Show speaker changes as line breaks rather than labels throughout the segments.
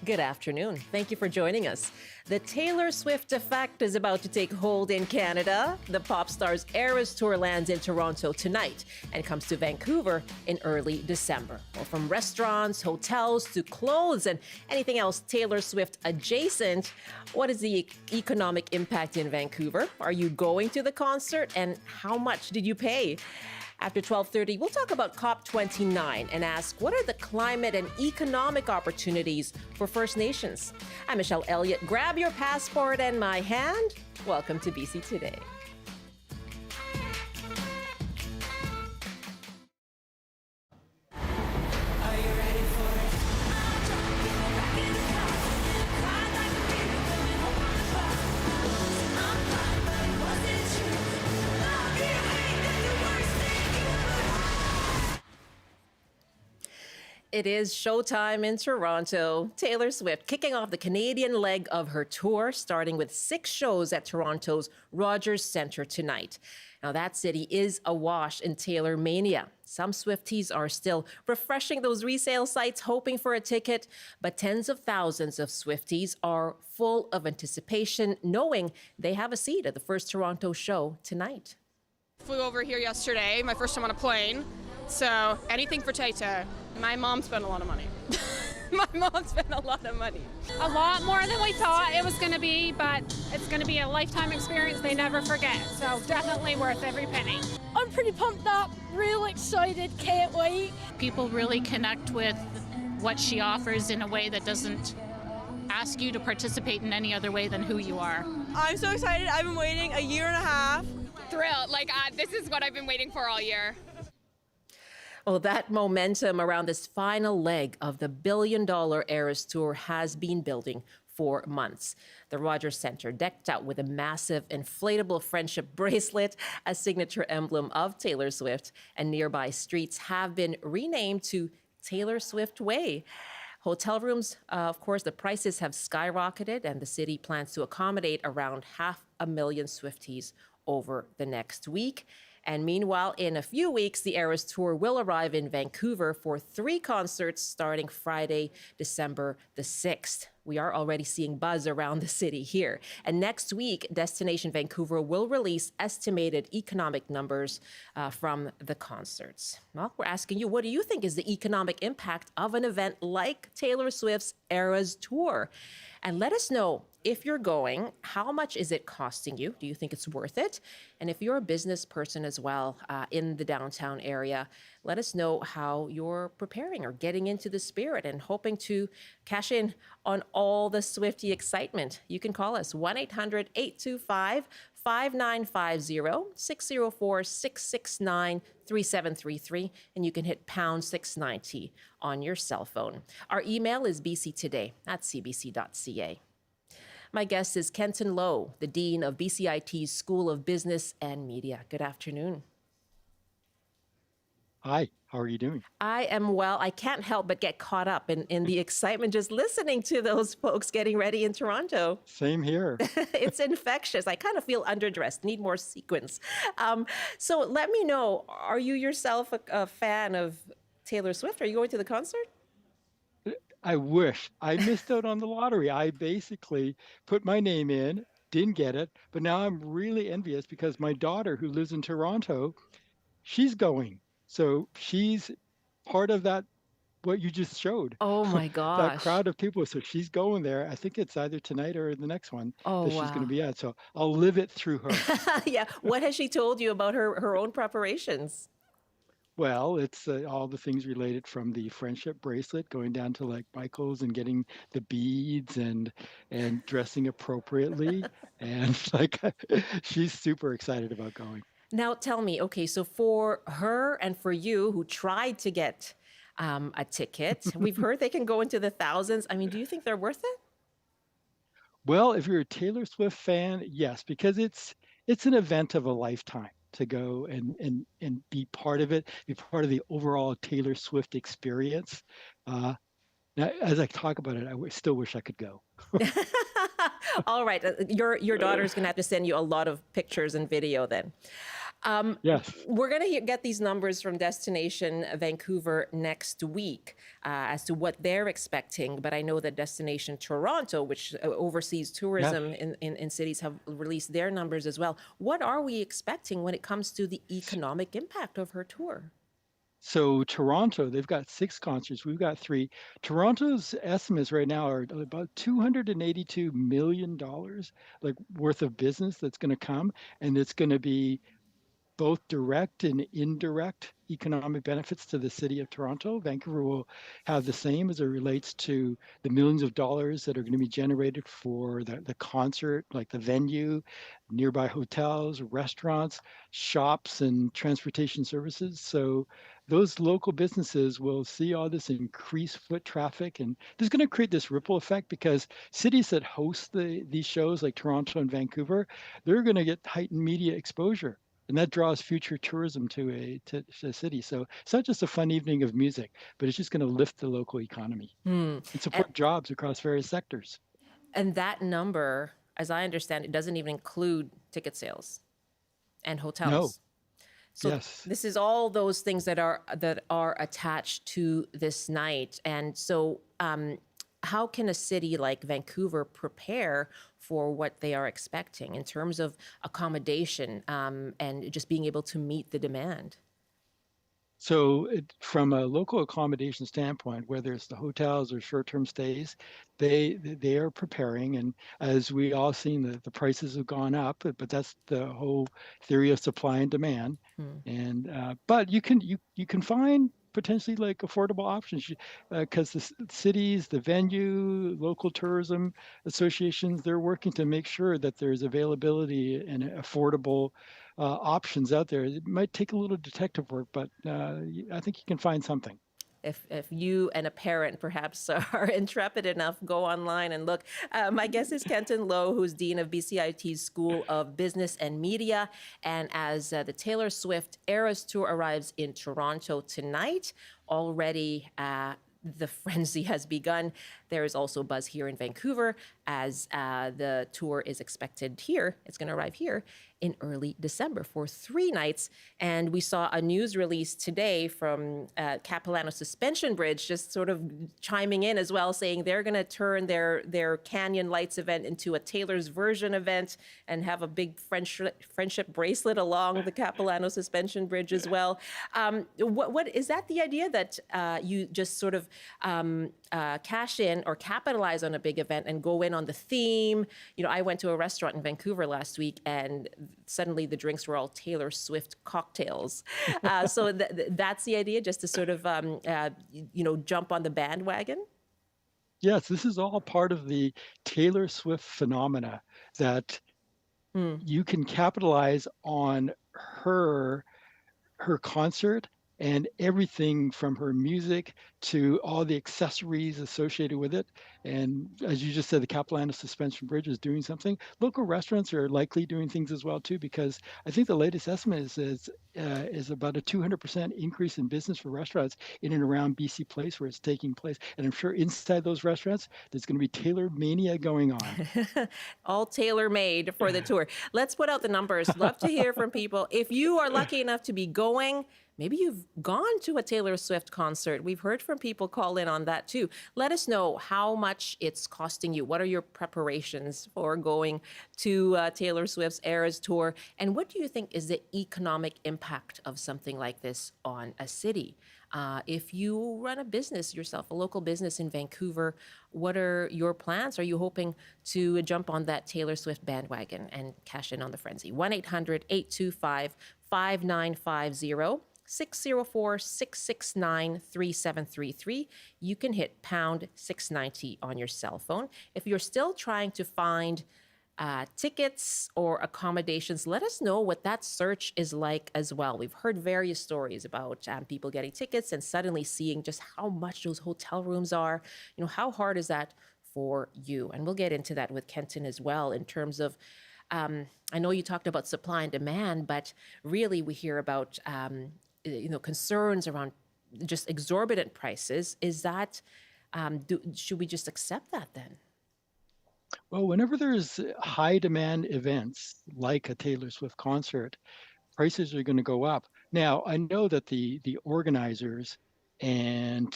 Good afternoon. Thank you for joining us. The Taylor Swift effect is about to take hold in Canada. The pop star's Eras Tour lands in Toronto tonight and comes to Vancouver in early December. Well, from restaurants, hotels to clothes and anything else Taylor Swift adjacent, what is the economic impact in Vancouver? Are you going to the concert and how much did you pay? After 12:30, we'll talk about COP29 and ask what are the climate and economic opportunities for First Nations. I'm Michelle Elliott. Grab your passport and my hand. Welcome to BC Today. It is showtime in Toronto. Taylor Swift kicking off the Canadian leg of her tour, starting with 6 shows at Toronto's Rogers Centre tonight. Now, that city is awash in Taylor mania. Some Swifties are still refreshing those resale sites, hoping for a ticket, but tens of thousands of Swifties are full of anticipation, knowing they have a seat at the first Toronto show tonight.
Flew over here yesterday, my first time on a plane, so anything for Tay-Tay. My mom spent a lot of money. My mom spent a lot of money.
A lot more than we thought it was going to be, but it's going to be a lifetime experience they never forget. So definitely worth every penny.
I'm pretty pumped up, real excited, can't wait.
People really connect with what she offers in a way that doesn't ask you to participate in any other way than who you are.
I'm so excited. I've been waiting a year and a half.
Thrilled. This is what I've been waiting for all year.
Well, that momentum around this final leg of the billion-dollar Eras Tour has been building for months. The Rogers Centre decked out with a massive inflatable friendship bracelet, a signature emblem of Taylor Swift, and nearby streets have been renamed to Taylor Swift Way. Hotel rooms, of course, the prices have skyrocketed, and the city plans to accommodate around 500,000 Swifties over the next week. And meanwhile, in a few weeks, the Eras Tour will arrive in Vancouver for 3 concerts starting Friday, December the 6th. We are already seeing buzz around the city here. And next week, Destination Vancouver will release estimated economic numbers from the concerts. Well, we're asking you, what do you think is the economic impact of an event like Taylor Swift's Eras Tour? And let us know, if you're going, how much is it costing you? Do you think it's worth it? And if you're a business person as well in the downtown area, let us know how you're preparing or getting into the spirit and hoping to cash in on all the Swiftie excitement. You can call us 1-800-825-5950, 604-669-3733, and you can hit pound 690 on your cell phone. Our email is bctoday@cbc.ca. My guest is Kenton Lowe, the Dean of BCIT's School of Business and Media. Good afternoon.
Hi, how are you doing?
I am well. I can't help but get caught up in the excitement just listening to those folks getting ready in Toronto.
Same here.
It's infectious. I kind of feel underdressed, need more sequins. So let me know, are you yourself a fan of Taylor Swift? Are you going to the concert?
I wish. I missed out on the lottery. I basically put my name in, didn't get it, but now I'm really envious because my daughter, who lives in Toronto, she's going. So she's part of that, what you just showed.
Oh my gosh.
That crowd of people. So she's going there. I think it's either tonight or the next one that she's going to be at. So I'll live it through her.
Yeah. What has she told you about her own preparations?
Well, it's all the things related from the friendship bracelet going down to like Michael's and getting the beads and dressing appropriately. And she's super excited about going.
Now tell me, okay, so for her and for you who tried to get a ticket, we've heard they can go into the thousands. I mean, do you think they're worth it?
Well, if you're a Taylor Swift fan, yes, because it's an event of a lifetime to go and be part of it, be part of the overall Taylor Swift experience. Now, as I talk about it, still wish I could go.
All right, your daughter's gonna have to send you a lot of pictures and video then.
Yes.
We're going to get these numbers from Destination Vancouver next week as to what they're expecting. But I know that Destination Toronto, which oversees
Yes.
tourism in cities, have released their numbers as well. What are we expecting when it comes to the economic impact of her tour?
So Toronto, they've got 6 concerts. We've got 3. Toronto's estimates right now are about $282 million, like worth of business that's going to come, and it's going to be both direct and indirect economic benefits to the city of Toronto. Vancouver will have the same as it relates to the millions of dollars that are going to be generated for the concert, like the venue, nearby hotels, restaurants, shops, and transportation services. So those local businesses will see all this increased foot traffic, and this is going to create this ripple effect because cities that host these shows like Toronto and Vancouver, they're going to get heightened media exposure, and that draws future tourism to a city. So it's not just a fun evening of music, but it's just going to lift the local economy
Hmm.
and
And,
support jobs across various sectors.
and that number, as I understand it, doesn't even include ticket sales and
No,
hotels. So
yes.
this is all those things that are attached to this night. And so how can a city like Vancouver prepare for what they are expecting in terms of accommodation and just being able to meet the demand?
So from a local accommodation standpoint, whether it's the hotels or short-term stays, they are preparing. And as we all seen, the prices have gone up, but that's the whole theory of supply and demand.
Hmm.
And but you can find potentially like affordable options because the cities, the venue, local tourism associations, they're working to make sure that there's availability and affordable options out there. It might take a little detective work, but I think you can find something.
If you and a parent perhaps are intrepid enough, go online and look. My guest is Kenton Lowe, who's Dean of BCIT's School of Business and Media. And as the Taylor Swift Eras Tour arrives in Toronto tonight, already the frenzy has begun. There is also buzz here in Vancouver as the tour is expected here. It's going to arrive here in early December for 3 nights. And we saw a news release today from Capilano Suspension Bridge just sort of chiming in as well, saying they're going to turn their Canyon Lights event into a Taylor's version event and have a big friendship bracelet along the Capilano Suspension Bridge as well. What is that the idea that you just sort of cash in or capitalize on a big event and go in on the theme? You know, I went to a restaurant in Vancouver last week and suddenly the drinks were all Taylor Swift cocktails. So that's the idea, just to sort of, jump on the bandwagon.
Yes, this is all part of the Taylor Swift phenomena that
Mm.
you can capitalize on her concert and everything from her music to all the accessories associated with it. And as you just said, the Capilano Suspension Bridge is doing something. Local restaurants are likely doing things as well too, because I think the latest estimate is about a 200% increase in business for restaurants in and around BC Place where it's taking place. And I'm sure inside those restaurants, there's going to be Taylor mania going on.
All tailor made for the tour. Let's put out the numbers. Love to hear from people. If you are lucky enough to be going, maybe you've gone to a Taylor Swift concert. We've heard from people call in on that too. Let us know how much it's costing you. What are your preparations for going to Taylor Swift's Eras Tour? And what do you think is the economic impact of something like this on a city? If you run a business yourself, a local business in Vancouver, what are your plans? Are you hoping to jump on that Taylor Swift bandwagon and cash in on the frenzy? 1-800-825-5950. 604-669-3733. You can hit pound 690 on your cell phone. If you're still trying to find tickets or accommodations, let us know what that search is like as well. We've heard various stories about people getting tickets and suddenly seeing just how much those hotel rooms are. You know, how hard is that for you? And we'll get into that with Kenton as well in terms of I know you talked about supply and demand, but really we hear about concerns around just exorbitant prices. Is that should we just accept that then?
Well, whenever there's high demand events like a Taylor Swift concert, prices are going to go up. Now, I know that the organizers and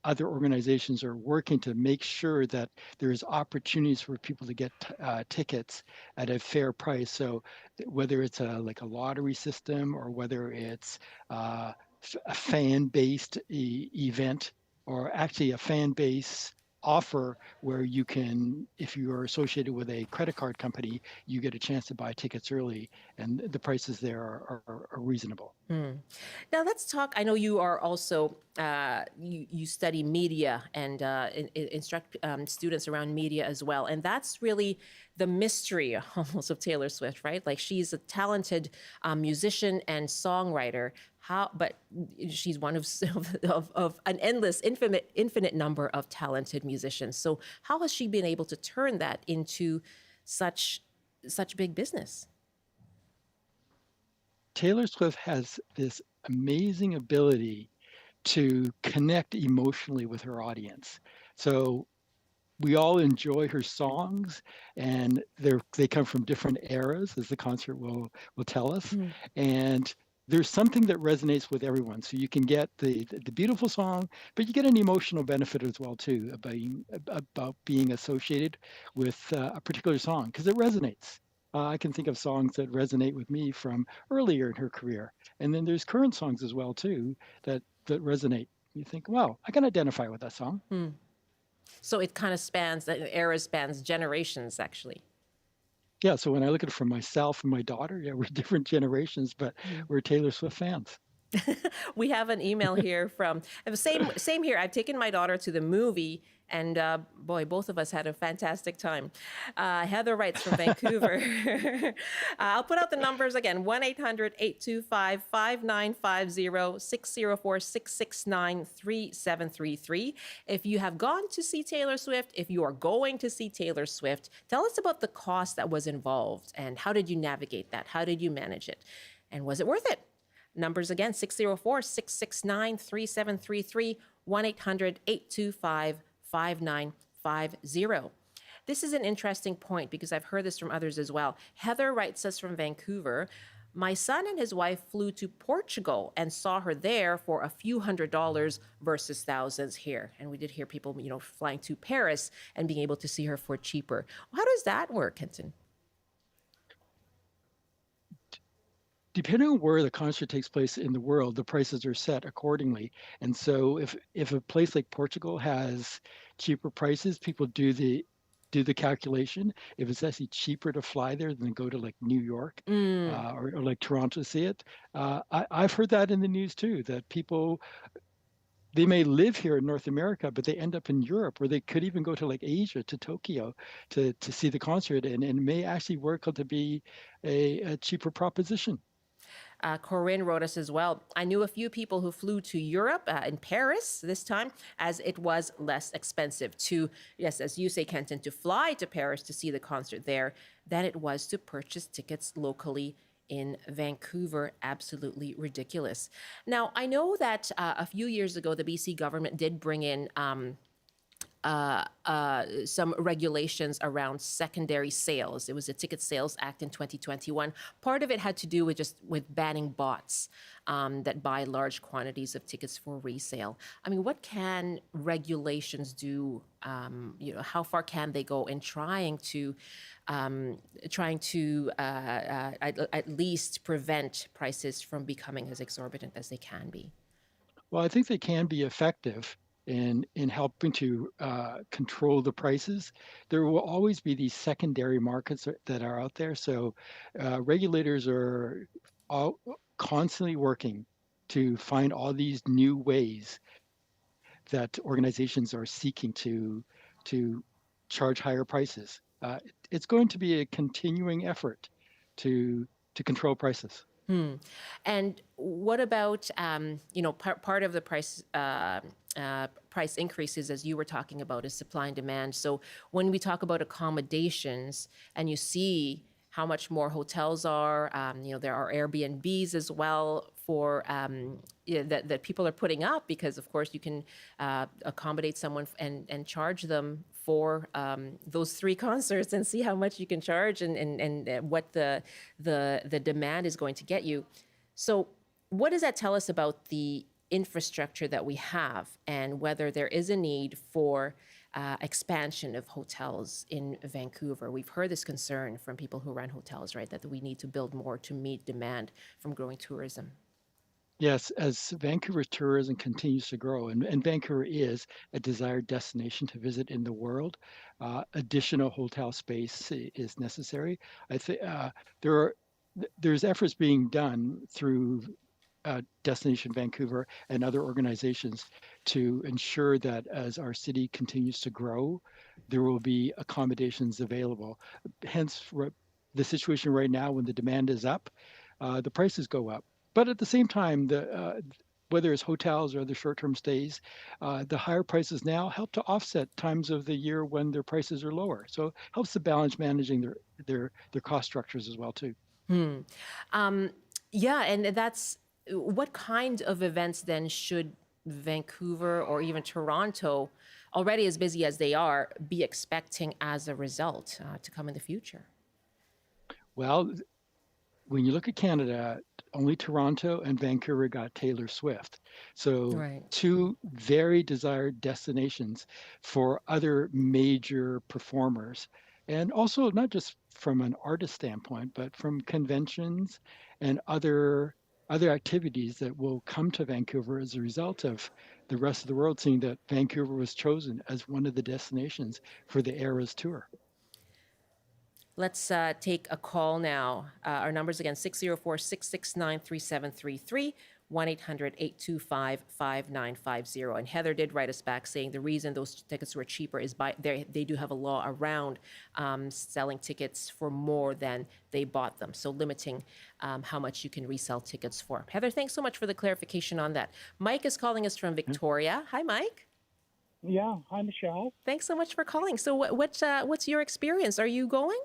other organizations are working to make sure that there's opportunities for people to get tickets at a fair price. So whether it's like a lottery system or whether it's a fan-based event or actually a fan base offer where you can, if you are associated with a credit card company, you get a chance to buy tickets early, and the prices there are reasonable.
Now let's talk. I know you are also you study media and instruct students around media as well, and that's really the mystery almost of Taylor Swift, right? Like she's a talented musician and songwriter. But she's one of an endless, infinite number of talented musicians. So how has she been able to turn that into such big business?
Taylor Swift has this amazing ability to connect emotionally with her audience. So we all enjoy her songs, and they come from different eras, as the concert will tell us. And there's something that resonates with everyone. So you can get the beautiful song, but you get an emotional benefit as well too about being associated with a particular song because it resonates. I can think of songs that resonate with me from earlier in her career, and then there's current songs as well too that resonate. You think, wow, I can identify with that song.
So it kind of spans, the era spans generations, actually.
Yeah, so when I look at it from myself and my daughter, yeah, we're different generations, but we're Taylor Swift fans.
We have an email here from same here. I've taken my daughter to the movie, and boy, both of us had a fantastic time. Heather writes from Vancouver. I'll put out the numbers again: 1-800-825-5950, 604-669-3733. If you have gone to see Taylor Swift, if you are going to see Taylor Swift, tell us about the cost that was involved and how did you navigate that? How did you manage it? And was it worth it? Numbers again, 604-669-3733, 1-800-825-5950. This is an interesting point because I've heard this from others as well. Heather writes us from Vancouver. My son and his wife flew to Portugal and saw her there for a few $100s versus thousands here. And we did hear people, flying to Paris and being able to see her for cheaper. How does that work, Kenton?
Depending on where the concert takes place in the world, the prices are set accordingly. And so if a place like Portugal has cheaper prices, people do the calculation. If it's actually cheaper to fly there than go to like New York or like Toronto to see it. I've heard that in the news too, that people, they may live here in North America, but they end up in Europe, or they could even go to like Asia, to Tokyo to see the concert, and it may actually work out to be a cheaper proposition.
Corinne wrote us as well. I knew a few people who flew to Europe in Paris this time, as it was less expensive to, yes, as you say, Kenton, to fly to Paris to see the concert there than it was to purchase tickets locally in Vancouver. Absolutely ridiculous. Now, I know that a few years ago, the BC government did bring in some regulations around secondary sales. It was the Ticket Sales Act in 2021. Part of it had to do with banning bots that buy large quantities of tickets for resale. I mean, what can regulations do? How far can they go in trying to at least prevent prices from becoming as exorbitant as they can be?
Well, I think they can be effective in helping to control the prices. There will always be these secondary markets that are out there. So regulators are constantly working to find all these new ways that organizations are seeking to charge higher prices. It's going to be a continuing effort to control prices.
And what about, part of the price increases, as you were talking about, is supply and demand. So when we talk about accommodations and you see how much more hotels are, there are Airbnbs as well for that people are putting up because, of course, you can accommodate someone and charge them for those 3 concerts and see how much you can charge and what the demand is going to get you. So what does that tell us about the infrastructure that we have and whether there is a need for expansion of hotels in Vancouver? We've heard this concern from people who run hotels, right, that we need to build more to meet demand from growing tourism.
Yes, as Vancouver tourism continues to grow, and Vancouver is a desired destination to visit in the world, additional hotel space is necessary. I think there are there's efforts being done through Destination Vancouver and other organizations to ensure that as our city continues to grow, there will be accommodations available. Hence, the situation right now when the demand is up, the prices go up. But at the same time, whether it's hotels or other short-term stays, the higher prices now help to offset times of the year when their prices are lower. So it helps to balance managing their cost structures as well too.
Yeah, and that's what kind of events then should Vancouver or even Toronto, already as busy as they are, be expecting as a result to come in the future?
Well, when you look at Canada, only Toronto and Vancouver got Taylor Swift. So
Right.
2 very desired destinations for other major performers. And also not just from an artist standpoint, but from conventions and other activities that will come to Vancouver as a result of the rest of the world seeing that Vancouver was chosen as one of the destinations for the Eras tour.
Let's take a call now. Our numbers again, 604-669-3733, 1-800-825-5950. And Heather did write us back saying the reason those tickets were cheaper is they do have a law around selling tickets for more than they bought them. So limiting how much you can resell tickets for. Heather, thanks so much for the clarification on that. Mike is calling us from Victoria. Hi, Mike.
Yeah, hi, Michelle.
Thanks so much for calling. So what's your experience? Are you going?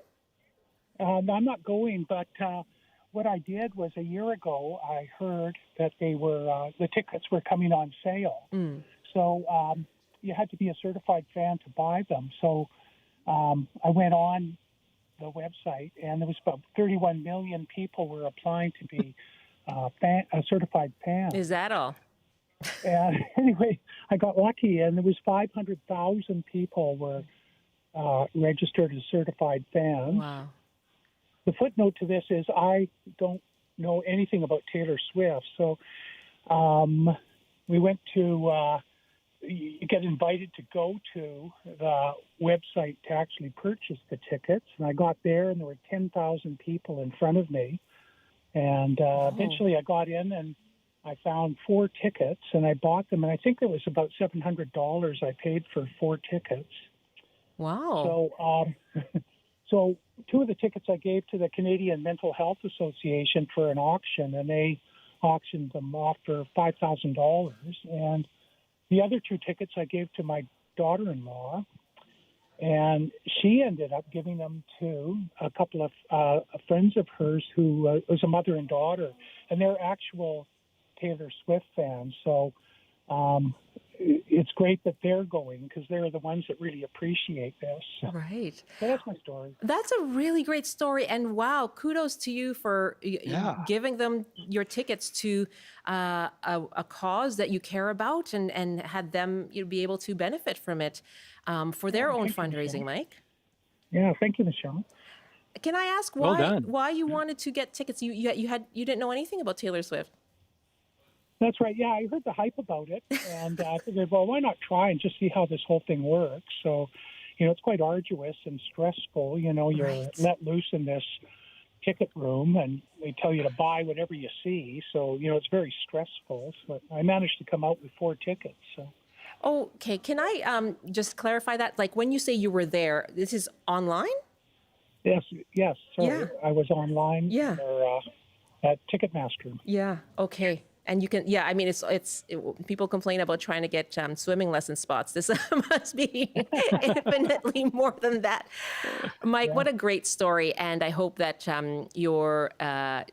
I'm not going, but what I did was a year ago, I heard that the tickets were coming on sale. So you had to be a certified fan to buy them. So I went on the website, and there was about 31 million people were applying to be a certified fan.
Is that all?
And anyway, I got lucky, and there was 500,000 people were registered as certified fans.
Wow.
The footnote to this is I don't know anything about Taylor Swift, so we went to you get invited to go to the website to actually purchase the tickets, and I got there, and there were 10,000 people in front of me, and eventually I got in, and I found 4 tickets, and I bought them, and I think it was about $700 I paid for 4 tickets.
Wow.
So 2 of the tickets I gave to the Canadian Mental Health Association for an auction, and they auctioned them off for $5,000. And the other 2 tickets I gave to my daughter-in-law, and she ended up giving them to a couple of friends of hers who was a mother and daughter, and they're actual Taylor Swift fans. So it's great that they're going because they're the ones that really appreciate this.
Right.
So that's my story.
That's a really great story. And wow, kudos to you for giving them your tickets to a cause that you care about and had them be able to benefit from it for their own fundraising, Mike.
Yeah, thank you, Michelle.
Can I ask why you wanted to get tickets? You didn't know anything about Taylor Swift.
That's right. Yeah, I heard the hype about it, and I figured, well, why not try and just see how this whole thing works? So, it's quite arduous and stressful. You're let loose in this ticket room, and they tell you to buy whatever you see. So, it's very stressful. So I managed to come out with 4 tickets. So.
Okay. Can I just clarify that? Like when you say you were there, this is online?
Yes. So
Yeah.
I was online.
Yeah.
At Ticketmaster.
Yeah. Okay. And you can, people complain about trying to get swimming lesson spots. This must be infinitely more than that. Mike, what a great story. And I hope that your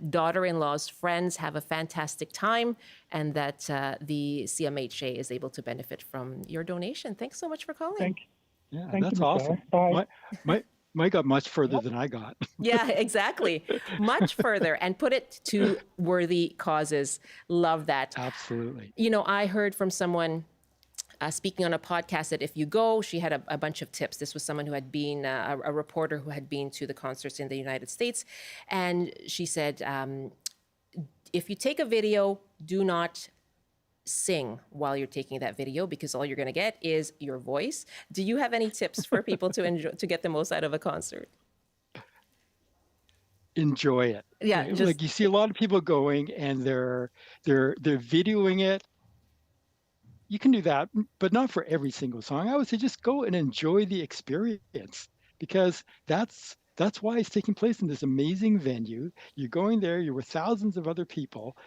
daughter-in-law's friends have a fantastic time and that the CMHA is able to benefit from your donation. Thanks so much for calling.
Thank
Yeah,
Thank
that's
you, Michelle.
awesome.
Bye.
My got much further than I got.
Yeah, exactly. Much further, and put it to worthy causes. Love that.
Absolutely.
You know, I heard from someone speaking on a podcast that if you go, she had a bunch of tips. This was someone who had been a reporter who had been to the concerts in the United States. And she said, if you take a video, do not sing while you're taking that video, because all you're going to get is your voice. Do you have any tips for people to enjoy, to get the most out of a concert?
Enjoy it.
Yeah, just,
like you see a lot of people going and they're videoing it. You can do that, but not for every single song. I would say just go and enjoy the experience, because that's why it's taking place in this amazing venue. You're going there, you're with thousands of other people.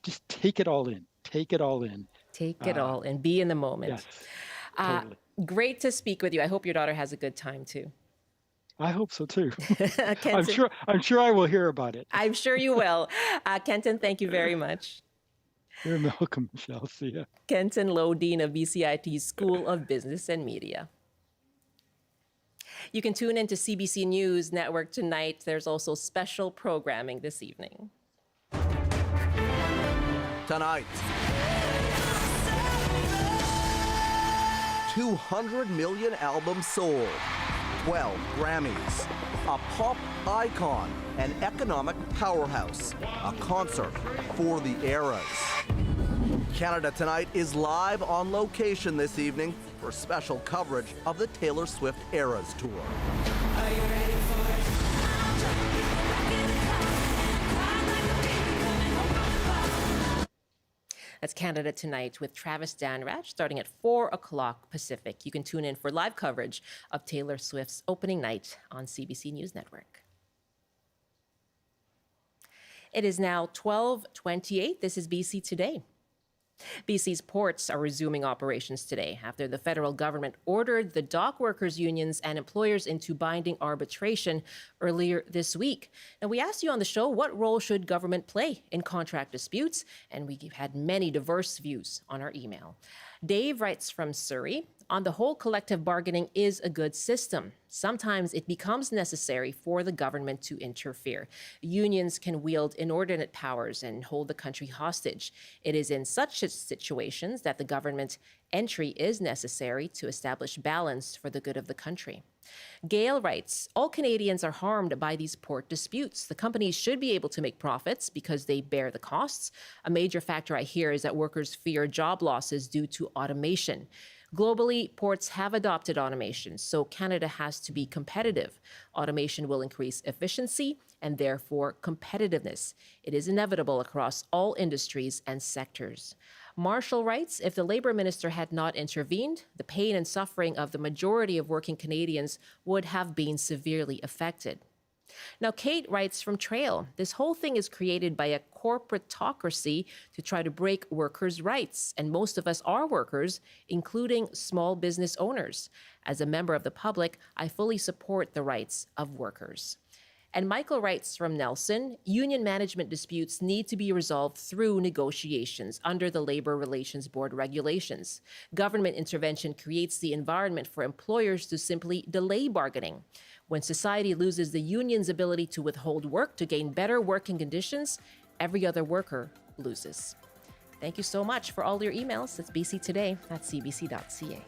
Just take it all in. Take it all in.
Take it all and be in the moment.
Yes, totally.
Great to speak with you. I hope your daughter has a good time too.
I hope so too.
Kenton,
I'm sure I will hear about it.
I'm sure you will. Kenton, thank you very much.
You're welcome, Michelle. See ya.
Kenton Lowe, Dean of BCIT's School of Business and Media. You can tune into CBC News Network tonight. There's also special programming this evening.
Tonight, 200 million albums sold, 12 Grammys, a pop icon, an economic powerhouse, a concert for the eras. Canada Tonight is live on location this evening for special coverage of the Taylor Swift Eras Tour.
That's Canada Tonight with Travis Danrach, starting at 4 o'clock Pacific. You can tune in for live coverage of Taylor Swift's opening night on CBC News Network. It is now 12:28. This is BC Today. BC's ports are resuming operations today after the federal government ordered the dock workers' unions and employers into binding arbitration earlier this week. Now, we asked you on the show, what role should government play in contract disputes? And we had many diverse views on our email. Dave writes from Surrey, on the whole, collective bargaining is a good system. Sometimes it becomes necessary for the government to interfere. Unions can wield inordinate powers and hold the country hostage. It is in such situations that the government entry is necessary to establish balance for the good of the country. Gail writes, all Canadians are harmed by these port disputes. The companies should be able to make profits because they bear the costs. A major factor I hear is that workers fear job losses due to automation. Globally, ports have adopted automation, so Canada has to be competitive. Automation will increase efficiency and therefore competitiveness. It is inevitable across all industries and sectors. Marshall writes, if the Labour Minister had not intervened, the pain and suffering of the majority of working Canadians would have been severely affected. Now, Kate writes from Trail, this whole thing is created by a corporatocracy to try to break workers' rights. And most of us are workers, including small business owners. As a member of the public, I fully support the rights of workers. And Michael writes from Nelson, union management disputes need to be resolved through negotiations under the Labor Relations Board regulations. Government intervention creates the environment for employers to simply delay bargaining. When society loses the union's ability to withhold work to gain better working conditions, every other worker loses. Thank you so much for all your emails. It's BC Today at cbc.ca.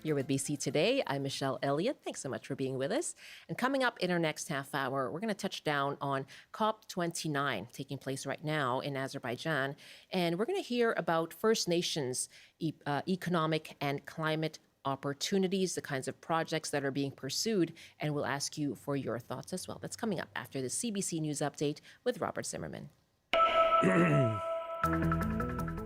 You're with BC Today. I'm Michelle Elliott. Thanks so much for being with us. And coming up in our next half hour, we're going to touch down on COP29 taking place right now in Azerbaijan. And we're going to hear about First Nations economic and climate opportunities, the kinds of projects that are being pursued, and we'll ask you for your thoughts as well. That's coming up after the CBC News Update with Robert Zimmerman.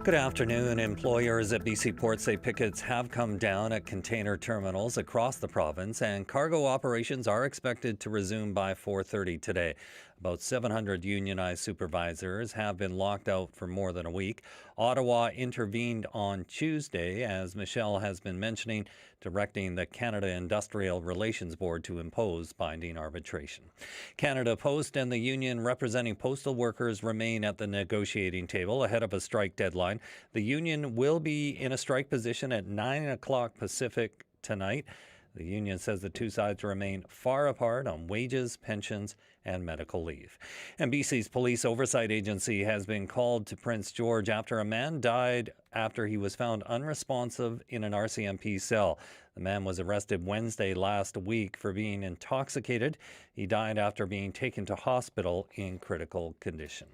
Good afternoon. Employers at BC ports say pickets have come down at container terminals across the province, and cargo operations are expected to resume by 4:30 today. About 700 unionized supervisors have been locked out for more than a week. Ottawa intervened on Tuesday, as Michelle has been mentioning, directing the Canada Industrial Relations Board to impose binding arbitration. Canada Post and the union representing postal workers remain at the negotiating table ahead of a strike deadline. The union will be in a strike position at 9 o'clock Pacific tonight. The union says the two sides remain far apart on wages, pensions, and medical leave. And BC's Police Oversight Agency has been called to Prince George after a man died after he was found unresponsive in an RCMP cell. The man was arrested Wednesday last week for being intoxicated. He died after being taken to hospital in critical condition.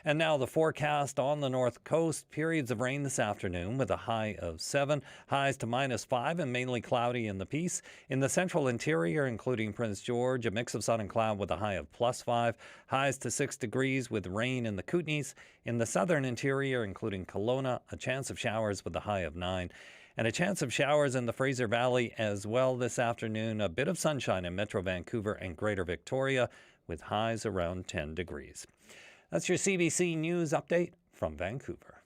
And now the forecast on the north coast. Periods of rain this afternoon with a high of 7, highs to -5 and mainly cloudy in the Peace. In the central interior, including Prince George, a mix of sun and cloud with a high of +5, highs to 6 degrees with rain in the Kootenays. In the southern interior, including Kelowna, a chance of showers with a high of 9. And a chance of showers in the Fraser Valley as well this afternoon. A bit of sunshine in Metro Vancouver and Greater Victoria with highs around 10 degrees. That's your CBC News update from Vancouver.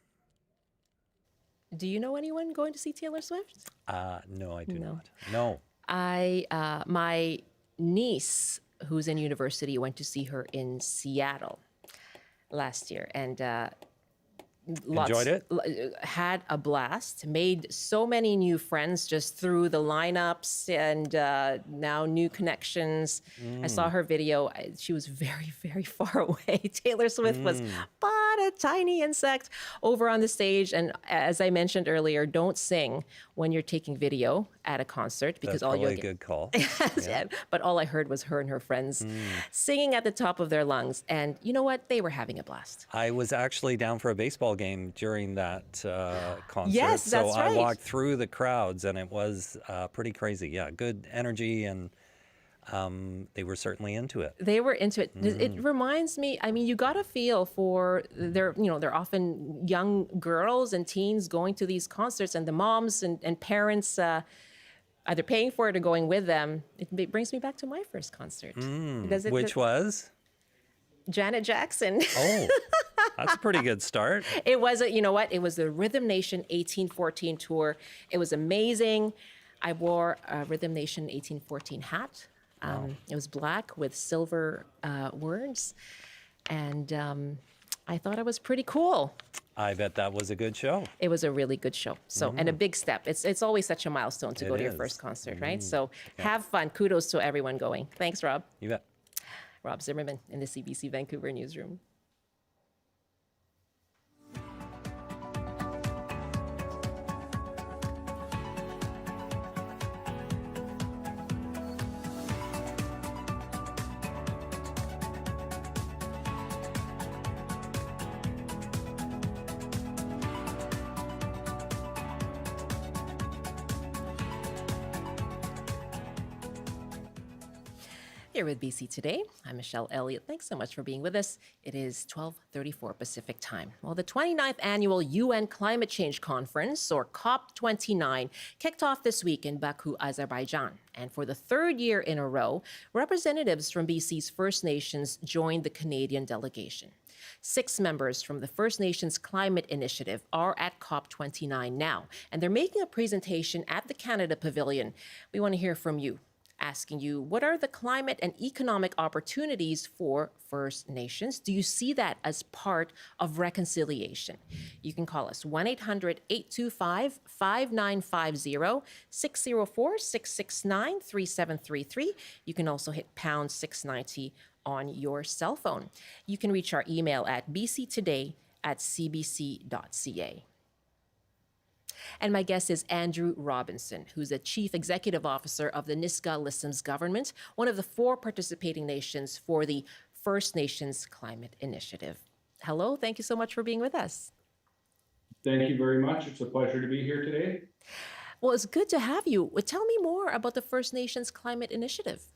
Do you know anyone going to see Taylor Swift?
No, I do not. No.
My niece, who's in university, went to see her in Seattle last year, and
enjoyed it?
Had a blast, made so many new friends just through the lineups, and now new connections. I saw her video. She was very, very far away. Taylor Swift was but a tiny insect over on the stage. And as I mentioned earlier, don't sing when you're taking video at a concert, because
That's
all you'll
probably
get.
a good call.
Yeah. But all I heard was her and her friends singing at the top of their lungs. And you know what? They were having a blast.
I was actually down for a baseball game during that concert.
Yes, that's
so
right.
I walked through the crowds, and it was pretty crazy. Yeah, good energy, and they were certainly into it.
They were into it. It reminds me, I mean, you got a feel for they're often young girls and teens going to these concerts, and the moms and parents either paying for it or going with them. It brings me back to my first concert.
Which was?
Janet Jackson.
Oh, that's a pretty good start.
It was, it was the Rhythm Nation 1814 tour. It was amazing. I wore a Rhythm Nation 1814 hat. It was black with silver words. And I thought it was pretty cool.
I bet that was a good show.
It was a really good show. So, and a big step. It's always such a milestone to go to your
is.
first concert, right? So have fun. Kudos to everyone going. Thanks, Rob.
You bet.
Rob Zimmerman in the CBC Vancouver newsroom. Here with BC Today, I'm Michelle Elliott. Thanks so much for being with us. It is 12:34 Pacific Time. Well, the 29th Annual UN Climate Change Conference, or COP29, kicked off this week in Baku, Azerbaijan. And for the third year in a row, representatives from BC's First Nations joined the Canadian delegation. 6 members from the First Nations Climate Initiative are at COP29 now, and they're making a presentation at the Canada Pavilion. We want to hear from you, asking you, what are the climate and economic opportunities for First Nations? Do you see that as part of reconciliation? You can call us 1-800-825-5950, 604-669-3733. You can also hit pound 690 on your cell phone. You can reach our email at bctoday@cbc.ca. And my guest is Andrew Robinson, who's the Chief Executive Officer of the Nisga'a Lissom's government, one of the 4 participating nations for the First Nations Climate Initiative. Hello, thank you so much for being with us.
Thank you very much. It's a pleasure to be here today.
Well, it's good to have you. Tell me more about the First Nations Climate Initiative.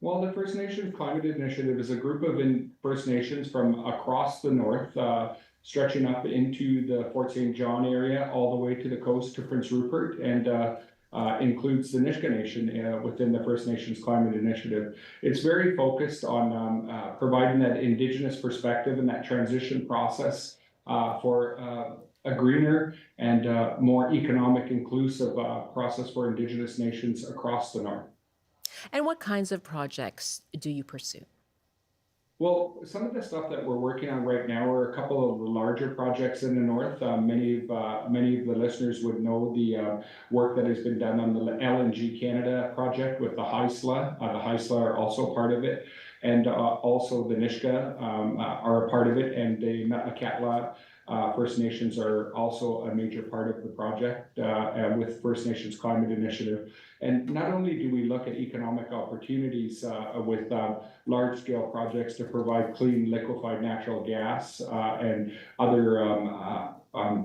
Well, the First Nations Climate Initiative is a group of First Nations from across the north, stretching up into the Fort St. John area, all the way to the coast to Prince Rupert. And includes the Nisga'a Nation within the First Nations Climate Initiative. It's very focused on providing that Indigenous perspective and that transition process for a greener and more economic inclusive process for Indigenous nations across the North.
And what kinds of projects do you pursue?
Well, some of the stuff that we're working on right now are a couple of the larger projects in the North. Many of the listeners would know the work that has been done on the LNG Canada project with the Haisla. The Haisla are also part of it, and also the Nisga'a are a part of it, and the Metlakatla First Nations are also a major part of the project with First Nations Climate Initiative. And not only do we look at economic opportunities with large-scale projects to provide clean liquefied natural gas and other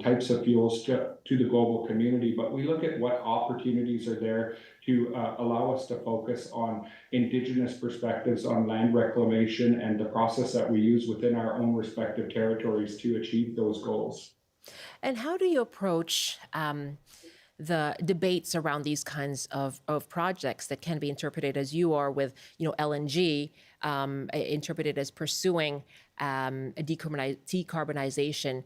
types of fuels to the global community, but we look at what opportunities are there to allow us to focus on Indigenous perspectives on land reclamation and the process that we use within our own respective territories to achieve those goals.
And how do you approach the debates around these kinds of projects that can be interpreted as you are with, LNG, interpreted as pursuing a decarbonization,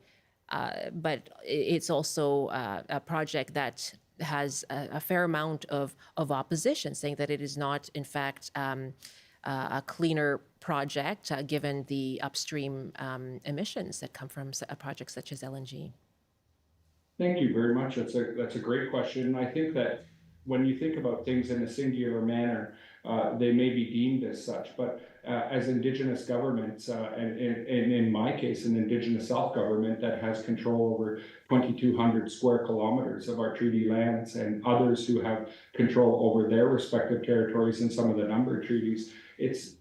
but it's also a project that has a fair amount of opposition, saying that it is not, in fact, a cleaner project, given the upstream emissions that come from a project such as LNG.
Thank you very much. That's a great question. I think that when you think about things in a singular manner, they may be deemed as such, but as Indigenous governments, and in my case, an Indigenous self-government that has control over 2,200 square kilometers of our treaty lands, and others who have control over their respective territories in some of the numbered treaties, it's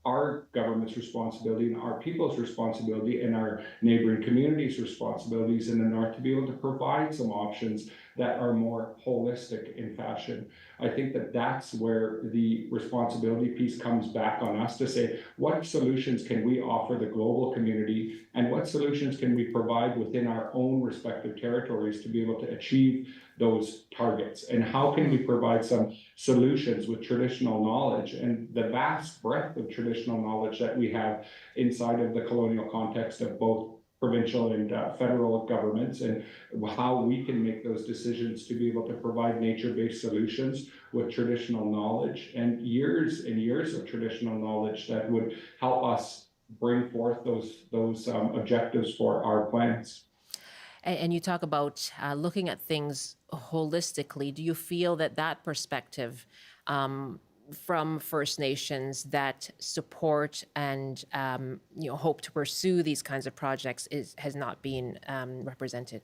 our government's responsibility and our people's responsibility and our neighboring communities' responsibilities in the North to be able to provide some options that are more holistic in fashion. I think that that's where the responsibility piece comes back on us to say, what solutions can we offer the global community, and what solutions can we provide within our own respective territories to be able to achieve those targets, and how can we provide some solutions with traditional knowledge and the vast breadth of traditional knowledge that we have inside of the colonial context of both provincial and federal governments, and how we can make those decisions to be able to provide nature-based solutions with traditional knowledge and years of traditional knowledge that would help us bring forth those objectives for our plans.
And you talk about looking at things holistically. Do you feel that perspective from First Nations that support and hope to pursue these kinds of projects has not been represented?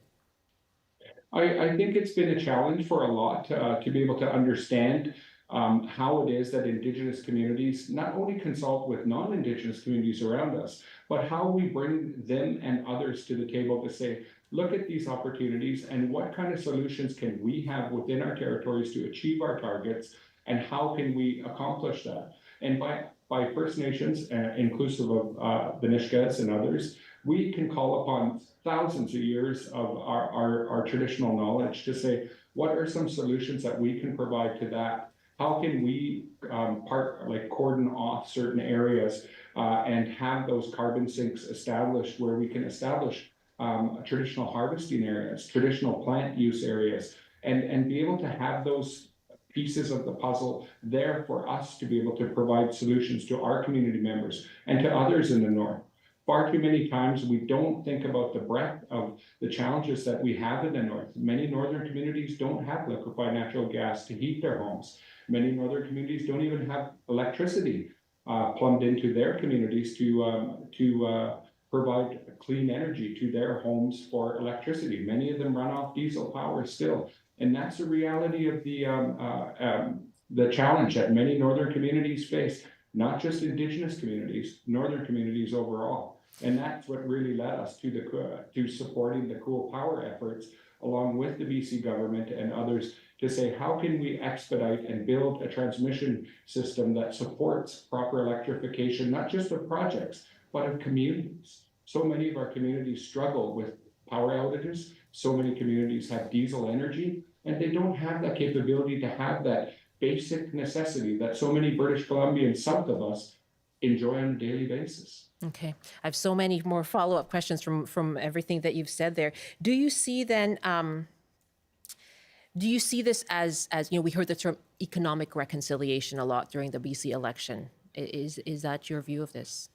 I think it's been a challenge for a lot to be able to understand how it is that Indigenous communities not only consult with non-Indigenous communities around us, but how we bring them and others to the table to say, look at these opportunities and what kind of solutions can we have within our territories to achieve our targets, and how can we accomplish that? And by First Nations, inclusive of the Nisga'a and others, we can call upon thousands of years of our traditional knowledge to say, what are some solutions that we can provide to that? How can we cordon off certain areas and have those carbon sinks established where we can establish traditional harvesting areas, traditional plant use areas, and be able to have those pieces of the puzzle there for us to be able to provide solutions to our community members and to others in the North. Far too many times we don't think about the breadth of the challenges that we have in the North. Many Northern communities don't have liquefied natural gas to heat their homes. Many Northern communities don't even have electricity plumbed into their communities to provide clean energy to their homes for electricity. Many of them run off diesel power still. And that's the reality of the challenge that many Northern communities face, not just Indigenous communities, Northern communities overall. And that's what really led us to supporting the Cool Power efforts, along with the BC government and others, to say, how can we expedite and build a transmission system that supports proper electrification, not just of projects, but of communities. So many of our communities struggle with power outages. So many communities have diesel energy, and they don't have that capability to have that basic necessity that so many British Columbians south of us enjoy on a daily basis.
Okay, I have so many more follow-up questions from everything that you've said there. Do you see then? Do you see this as we heard the term economic reconciliation a lot during the BC election? Is that your view of this?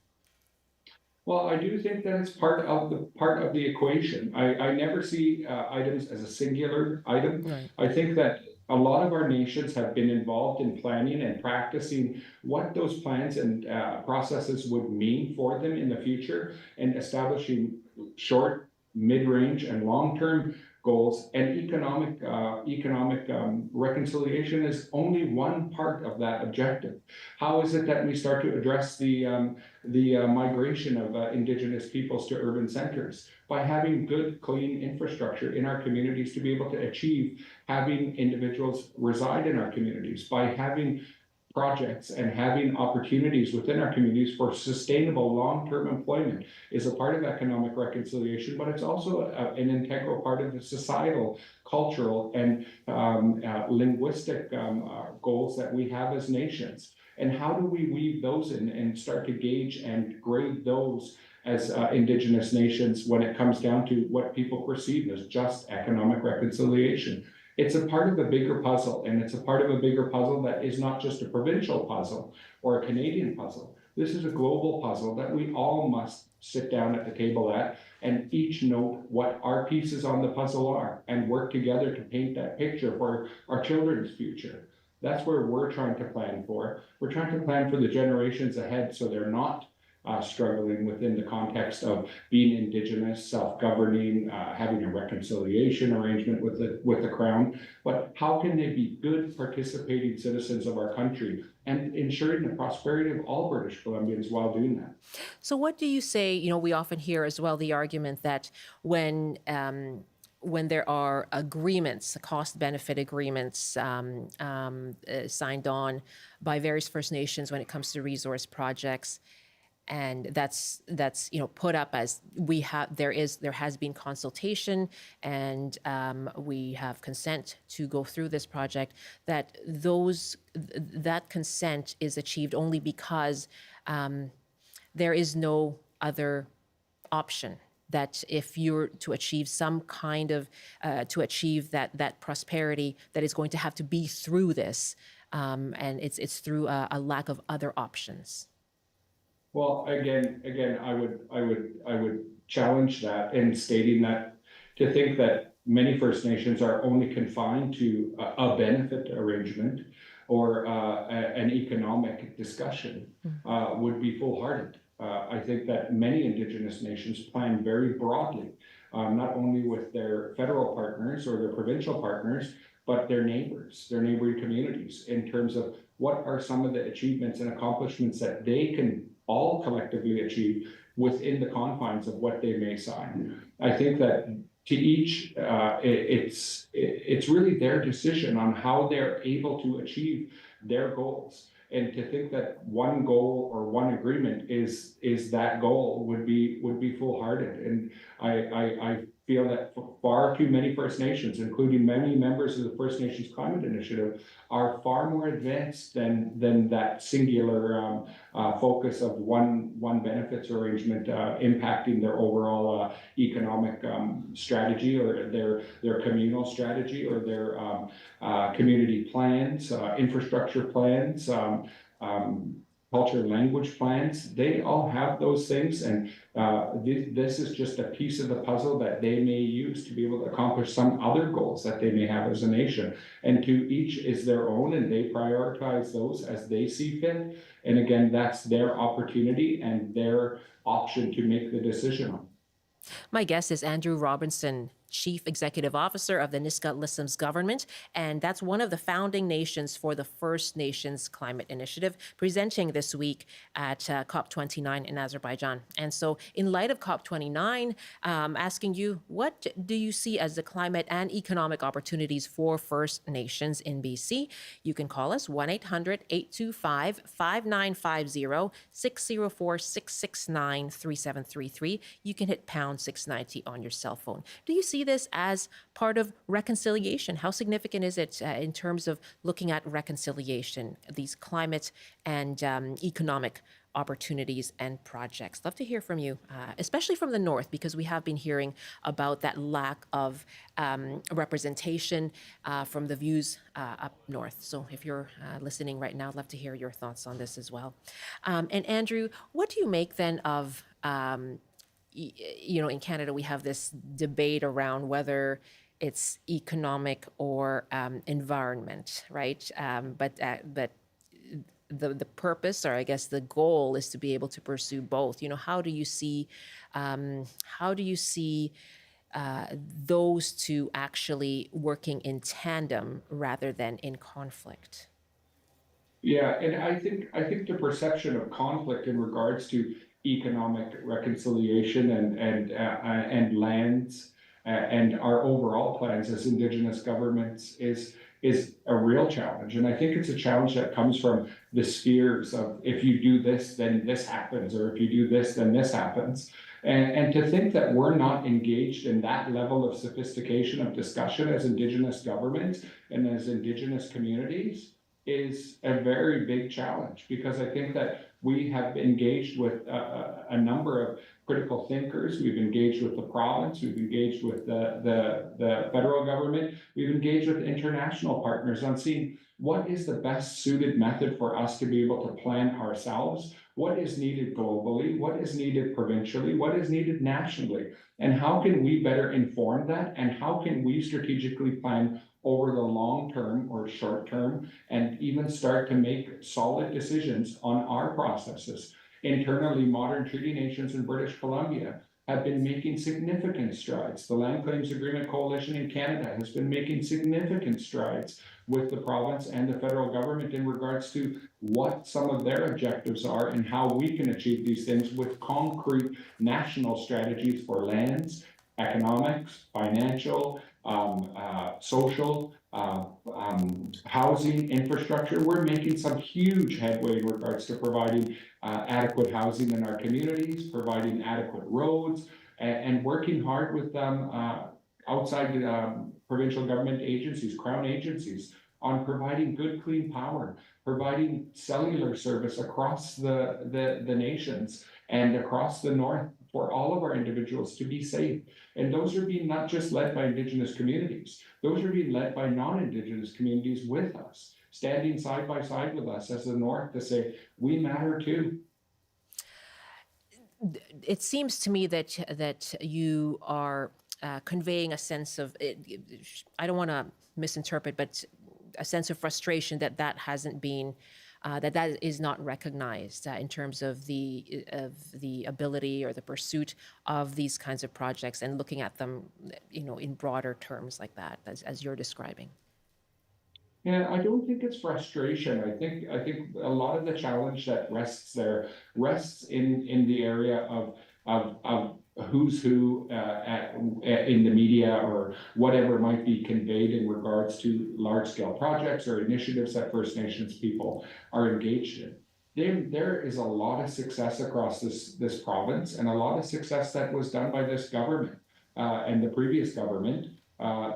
Well, I do think that it's part of the equation. I never see items as a singular item.
Right.
I think that a lot of our nations have been involved in planning and practicing what those plans and processes would mean for them in the future, and establishing short, mid-range, and long-term goals. And economic reconciliation is only one part of that objective. How is it that we start to address the migration of Indigenous peoples to urban centers? By having good, clean infrastructure in our communities to be able to achieve having individuals reside in our communities, by having projects and having opportunities within our communities for sustainable long-term employment is a part of economic reconciliation, but it's also an integral part of the societal, cultural, and linguistic goals that we have as nations. And how do we weave those in and start to gauge and grade those as Indigenous nations when it comes down to what people perceive as just economic reconciliation? It's a part of a bigger puzzle, and it's a part of a bigger puzzle that is not just a provincial puzzle or a Canadian puzzle. This is a global puzzle that we all must sit down at the table at and each note what our pieces on the puzzle are and work together to paint that picture for our children's future. That's where we're trying to plan for. We're trying to plan for the generations ahead so they're not struggling within the context of being Indigenous, self-governing, having a reconciliation arrangement with the Crown. But how can they be good, participating citizens of our country and ensuring the prosperity of all British Columbians while doing that? So
what do you say? We often hear as well the argument that when there are agreements, cost-benefit agreements signed on by various First Nations when it comes to resource projects, and that's put up as there has been consultation and we have consent to go through this project, that consent is achieved only because there is no other option. That if you're to achieve some kind of to achieve that prosperity, that is going to have to be through this, and it's through a lack of other options.
Well, again, I would challenge that in stating that to think that many First Nations are only confined to a benefit arrangement or an economic discussion would be foolhardy. I think that many Indigenous nations plan very broadly, not only with their federal partners or their provincial partners, but their neighbors, their neighboring communities, in terms of what are some of the achievements and accomplishments that they can all collectively achieve within the confines of what they may sign. I think that to each, it's really their decision on how they're able to achieve their goals. And to think that one goal or one agreement is that goal would be foolhardy. And I feel that far too many First Nations, including many members of the First Nations Climate Initiative, are far more advanced than that singular focus of one benefits arrangement impacting their overall economic strategy or their communal strategy or their community plans, infrastructure plans, culture and language plans. They all have those things, and this is just a piece of the puzzle that they may use to be able to accomplish some other goals that they may have as a nation. And to each is their own, and they prioritize those as they see fit. And again, that's their opportunity and their option to make the decision on.
My guest is Andrew Robinson, Chief Executive Officer of the Nisga'a Lissam's government, and that's one of the founding nations for the First Nations Climate Initiative, presenting this week at COP29 in Azerbaijan. And so in light of COP29, asking you, what do you see as the climate and economic opportunities for First Nations in BC? You can call us 1-800-825-5950, 604-669-3733. You can hit pound 690 on your cell phone. Do you see see this as part of reconciliation? How significant is it in terms of looking at reconciliation, these climate and economic opportunities and projects? Love to hear from you, especially from the north, because we have been hearing about that lack of representation from the views up north. So if you're listening right now, I'd love to hear your thoughts on this as well. And Andrew, what do you make then of, in Canada, we have this debate around whether it's economic or environment, right? But the purpose, or I guess the goal, is to be able to pursue both. How do you see those two actually working in tandem rather than in conflict?
Yeah, and I think the perception of conflict in regards to economic reconciliation and lands and our overall plans as Indigenous governments is a real challenge. And I think it's a challenge that comes from the spheres of, if you do this, then this happens, or if you do this, then this happens. And to think that we're not engaged in that level of sophistication of discussion as Indigenous governments and as Indigenous communities is a very big challenge, because I think that we have engaged with a number of critical thinkers. We've engaged with the province, we've engaged with the federal government, we've engaged with international partners on seeing what is the best suited method for us to be able to plan ourselves, what is needed globally, what is needed provincially, what is needed nationally, and how can we better inform that, and how can we strategically plan over the long term or short term, and even start to make solid decisions on our processes. Internally, modern treaty nations in British Columbia have been making significant strides. The Land Claims Agreement Coalition in Canada has been making significant strides with the province and the federal government in regards to what some of their objectives are and how we can achieve these things with concrete national strategies for lands, economics, financial, social, housing, infrastructure. We're making some huge headway in regards to providing adequate housing in our communities, providing adequate roads, and working hard with outside provincial government agencies, crown agencies, on providing good, clean power, providing cellular service across the nations and across the north for all of our individuals to be safe. And those are being not just led by Indigenous communities, those are being led by non-Indigenous communities with us, standing side by side with us as the North to say, we matter too.
It seems to me that you are conveying a sense of, I don't want to misinterpret, but a sense of frustration that hasn't been, that is not recognized in terms of the ability or the pursuit of these kinds of projects, and looking at them, in broader terms like that, as you're describing.
Yeah, I don't think it's frustration. I think a lot of the challenge that rests in the area of who's who in the media, or whatever might be conveyed in regards to large-scale projects or initiatives that First Nations people are engaged in. There is a lot of success across this province, and a lot of success that was done by this government and the previous government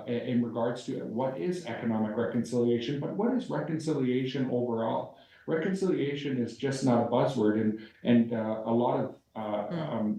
in regards to what is economic reconciliation, but what is reconciliation overall. Reconciliation is just not a buzzword, and a lot of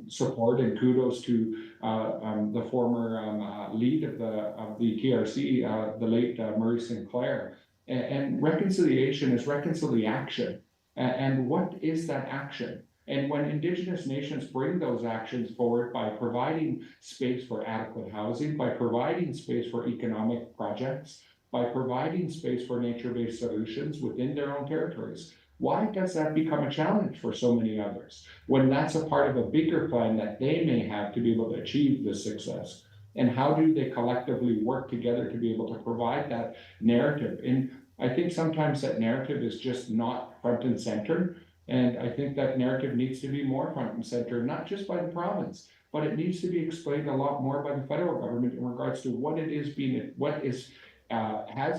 support and kudos to the former lead of the TRC, the late Murray Sinclair. And reconciliation is reconciliation. And what is that action? And when Indigenous nations bring those actions forward by providing space for adequate housing, by providing space for economic projects, by providing space for nature-based solutions within their own territories, why does that become a challenge for so many others, when that's a part of a bigger plan that they may have to be able to achieve this success? And how do they collectively work together to be able to provide that narrative? And I think sometimes that narrative is just not front and center. And I think that narrative needs to be more front and center, not just by the province, but it needs to be explained a lot more by the federal government in regards to what has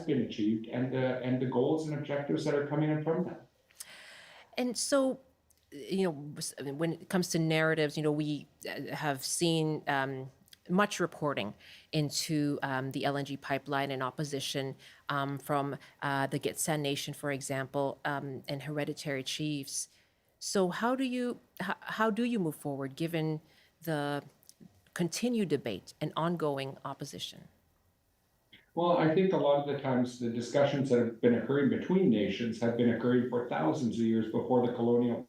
been achieved, and the goals and objectives that are coming in from that.
And so, when it comes to narratives, we have seen much reporting into the LNG pipeline and opposition from the Gitxsan Nation, for example, and hereditary chiefs. So how do you move forward given the continued debate and ongoing opposition?
Well, I think a lot of the times the discussions that have been occurring between nations have been occurring for thousands of years before the colonial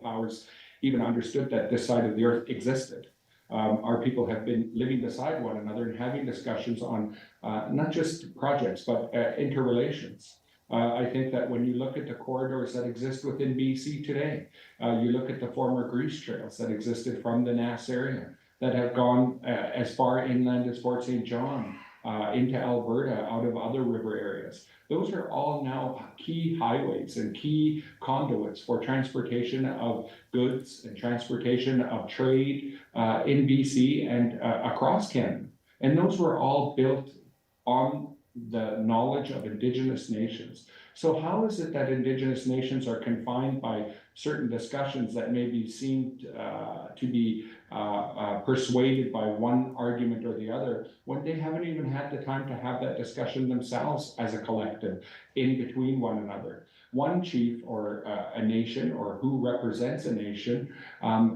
powers even understood that this side of the earth existed. Our people have been living beside one another and having discussions on not just projects, but interrelations. I think that when you look at the corridors that exist within BC today, you look at the former grease trails that existed from the Nass area that have gone as far inland as Fort St. John, into Alberta, out of other river areas. Those are all now key highways and key conduits for transportation of goods and transportation of trade in BC and across Canada. And those were all built on the knowledge of Indigenous nations. So how is it that Indigenous nations are confined by certain discussions that may be seen to be persuaded by one argument or the other, when they haven't even had the time to have that discussion themselves as a collective in between one another? One chief or a nation or who represents a nation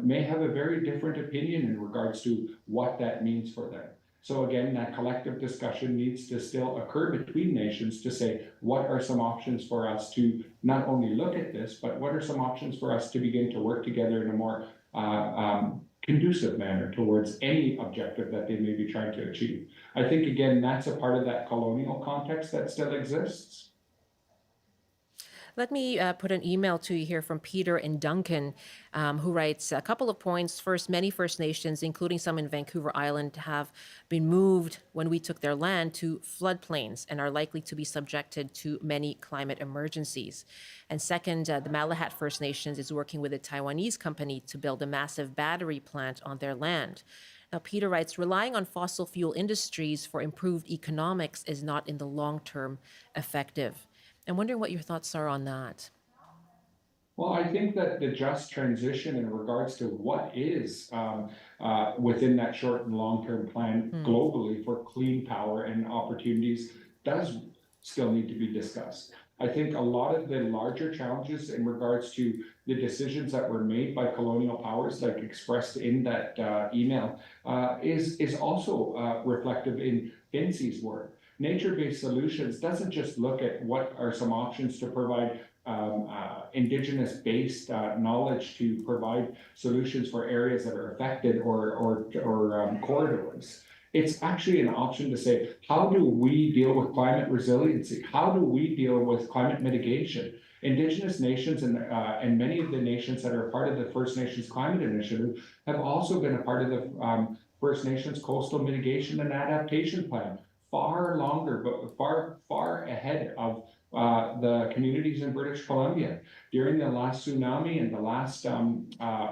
may have a very different opinion in regards to what that means for them. So again, that collective discussion needs to still occur between nations to say, what are some options for us to not only look at this, but what are some options for us to begin to work together in a more conducive manner towards any objective that they may be trying to achieve. I think, again, that's a part of that colonial context that still exists.
Let me put an email to you here from Peter and Duncan, who writes a couple of points. First, many First Nations, including some in Vancouver Island, have been moved when we took their land to floodplains and are likely to be subjected to many climate emergencies. And second, the Malahat First Nations is working with a Taiwanese company to build a massive battery plant on their land. Now, Peter writes, relying on fossil fuel industries for improved economics is not in the long term effective. I'm wondering what your thoughts are on that.
Well, I think that the just transition in regards to what is within that short and long-term plan globally for clean power and opportunities does still need to be discussed. I think a lot of the larger challenges in regards to the decisions that were made by colonial powers, like expressed in that email, is also reflective in Vincey's work. Nature-based solutions doesn't just look at what are some options to provide Indigenous-based knowledge to provide solutions for areas that are affected or corridors. It's actually an option to say, how do we deal with climate resiliency? How do we deal with climate mitigation? Indigenous nations and many of the nations that are part of the First Nations Climate Initiative have also been a part of the First Nations Coastal Mitigation and Adaptation Plan. Far longer, but far ahead of the communities in British Columbia. During the last tsunami and the last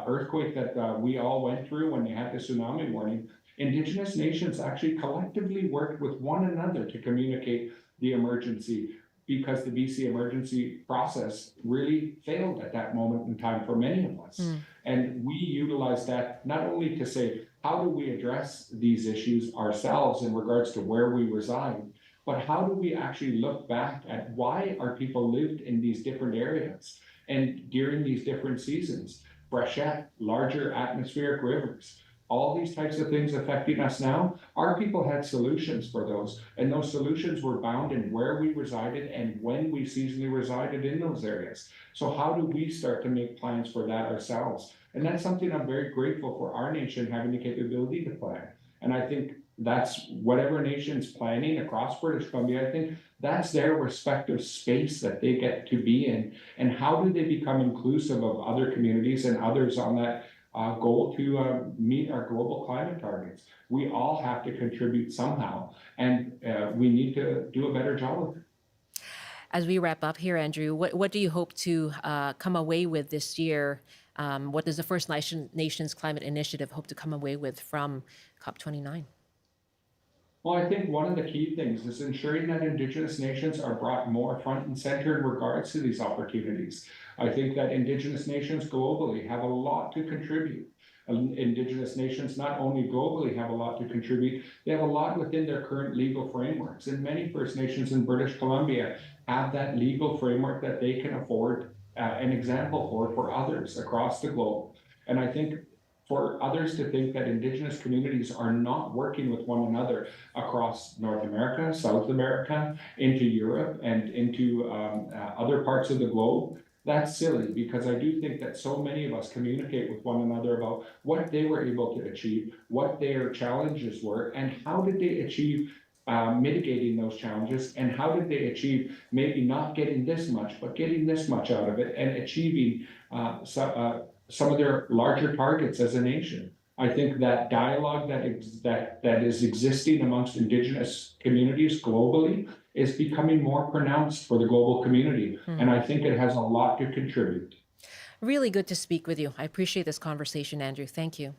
earthquake that we all went through when they had the tsunami warning, Indigenous nations actually collectively worked with one another to communicate the emergency, because the BC emergency process really failed at that moment in time for many of us. And we utilized that not only to say, how do we address these issues ourselves in regards to where we reside, but how do we actually look back at why our people lived in these different areas and during these different seasons? Freshet, larger atmospheric rivers, all these types of things affecting us now, our people had solutions for those, and those solutions were bound in where we resided and when we seasonally resided in those areas. So how do we start to make plans for that ourselves? And that's something I'm very grateful for our nation having the capability to plan. And I think that's whatever nation's planning across British Columbia, I think that's their respective space that they get to be in. And how do they become inclusive of other communities and others on that goal to meet our global climate targets? We all have to contribute somehow, and we need to do a better job of it.
As we wrap up here, Andrew, what do you hope to come away with this year? What does the First Nations Climate Initiative hope to come away with from COP29?
Well, I think one of the key things is ensuring that Indigenous nations are brought more front and center in regards to these opportunities. I think that Indigenous nations globally have a lot to contribute. Indigenous nations, not only globally, have a lot to contribute, they have a lot within their current legal frameworks. And many First Nations in British Columbia have that legal framework that they can afford an example for others across the globe. And I think for others to think that Indigenous communities are not working with one another across North America, South America, into Europe, and into other parts of the globe, that's silly, because I do think that so many of us communicate with one another about what they were able to achieve, what their challenges were, and how did they achieve mitigating those challenges, and how did they achieve maybe not getting this much, but getting this much out of it, and achieving some of their larger targets as a nation. I think that dialogue that is existing amongst Indigenous communities globally is becoming more pronounced for the global community. And I think it has a lot to contribute.
Really good to speak with you. I appreciate this conversation, Andrew. Thank you.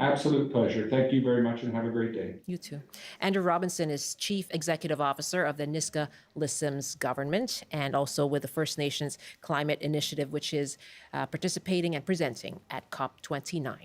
Absolute pleasure. Thank you very much and have a great day.
You too. Andrew Robinson is Chief Executive Officer of the Niska Lissam's government and also with the First Nations Climate Initiative, which is participating and presenting at COP29.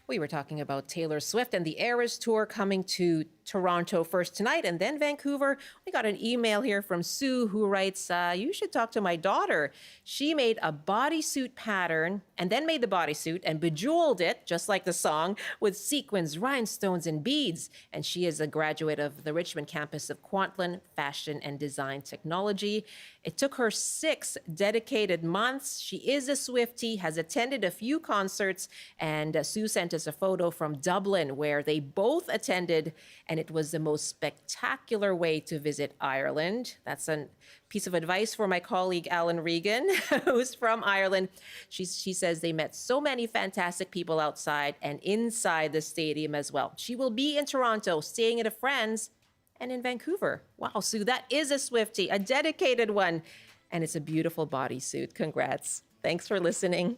We were talking about Taylor Swift and the Eras Tour coming to Toronto first tonight and then Vancouver. We got an email here from Sue who writes, you should talk to my daughter. She made a bodysuit pattern and then made the bodysuit and bejeweled it, just like the song, with sequins, rhinestones, and beads. And she is a graduate of the Richmond campus of Kwantlen Fashion and Design Technology. It took her 6 dedicated months. She is a Swiftie, has attended a few concerts, and Sue sent us a photo from Dublin where they both attended, and it was the most spectacular way to visit Ireland. That's a piece of advice for my colleague Alan Regan, who's from Ireland. She says they met so many fantastic people outside and inside the stadium as well. She will be in Toronto, staying at a friend's, and in Vancouver. Wow, Sue, that is a Swiftie, a dedicated one. And it's a beautiful bodysuit. Congrats. Thanks for listening.